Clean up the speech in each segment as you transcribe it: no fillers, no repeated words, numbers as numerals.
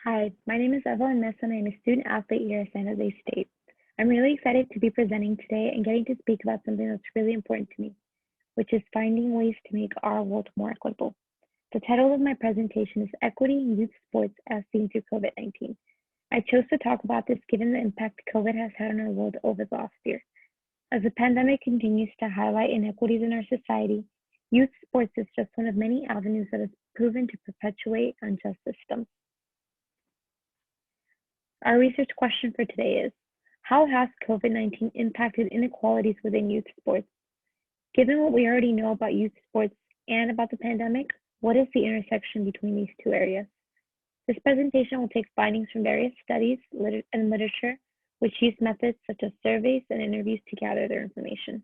Hi, my name is Evelin Meza and I'm a student athlete here at San Jose State. I'm really excited to be presenting today and getting to speak about something that's really important to me, which is finding ways to make our world more equitable. The title of my presentation is Equity in Youth Sports as Seen Through COVID-19. I chose to talk about this given the impact COVID has had on our world over the last year. As the pandemic continues to highlight inequities in our society, youth sports is just one of many avenues that has proven to perpetuate unjust systems. Our research question for today is, how has COVID-19 impacted inequalities within youth sports? Given what we already know about youth sports and about the pandemic, what is the intersection between these two areas? This presentation will take findings from various studies and literature, which use methods such as surveys and interviews to gather their information.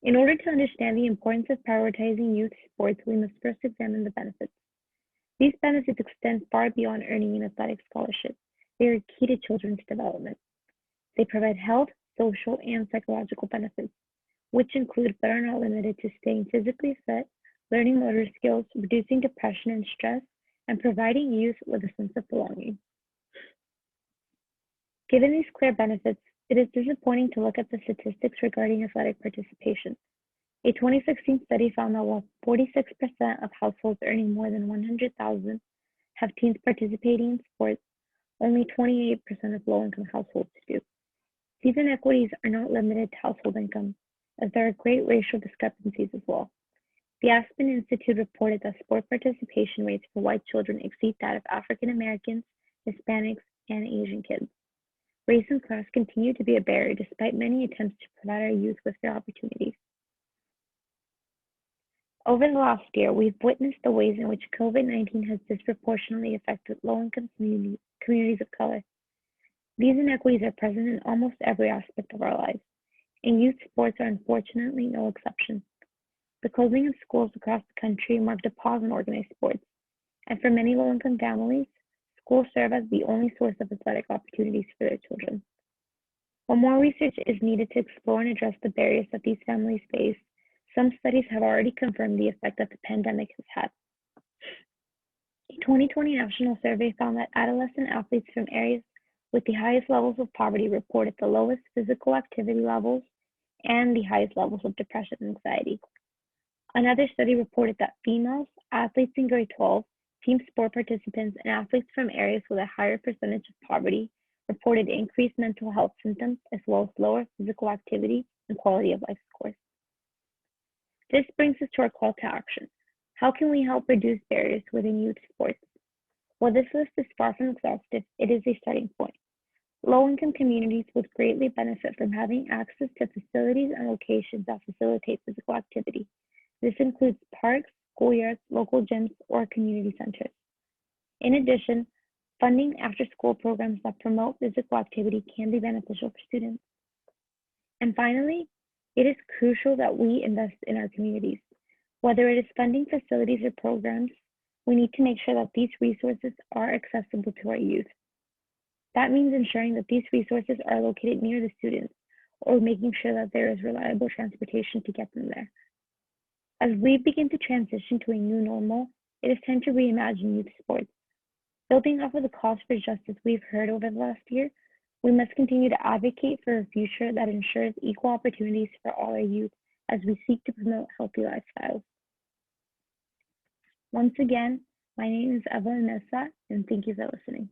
In order to understand the importance of prioritizing youth sports, we must first examine the benefits. These benefits extend far beyond earning an athletic scholarship. They are key to children's development. They provide health, social, and psychological benefits, which include but are not limited to staying physically fit, learning motor skills, reducing depression and stress, and providing youth with a sense of belonging. Given these clear benefits, it is disappointing to look at the statistics regarding athletic participation. A 2016 study found that while 46% of households earning more than $100,000 have teens participating in sports, only 28% of low-income households do. These inequities are not limited to household income, as there are great racial discrepancies as well. The Aspen Institute reported that sport participation rates for white children exceed that of African Americans, Hispanics, and Asian kids. Race and class continue to be a barrier despite many attempts to provide our youth with fair opportunities. Over the last year, we've witnessed the ways in which COVID-19 has disproportionately affected low-income communities of color. These inequities are present in almost every aspect of our lives, and youth sports are unfortunately no exception. The closing of schools across the country marked a pause in organized sports, and for many low-income families, schools serve as the only source of athletic opportunities for their children. While more research is needed to explore and address the barriers that these families face, some studies have already confirmed the effect that the pandemic has had. A 2020 national survey found that adolescent athletes from areas with the highest levels of poverty reported the lowest physical activity levels and the highest levels of depression and anxiety. Another study reported that females, athletes in grade 12, team sport participants, and athletes from areas with a higher percentage of poverty reported increased mental health symptoms as well as lower physical activity and quality of life scores. This brings us to our call to action. How can we help reduce barriers within youth sports? While this list is far from exhaustive, it is a starting point. Low-income communities would greatly benefit from having access to facilities and locations that facilitate physical activity. This includes parks, schoolyards, local gyms, or community centers. In addition, funding after-school programs that promote physical activity can be beneficial for students. And finally, it is crucial that we invest in our communities. Whether it is funding facilities or programs, we need to make sure that these resources are accessible to our youth. That means ensuring that these resources are located near the students or making sure that there is reliable transportation to get them there. As we begin to transition to a new normal, it is time to reimagine youth sports. Building off of the calls for justice we've heard over the last year, we must continue to advocate for a future that ensures equal opportunities for all our youth as we seek to promote healthy lifestyles. Once again, my name is Evelin Meza, and thank you for listening.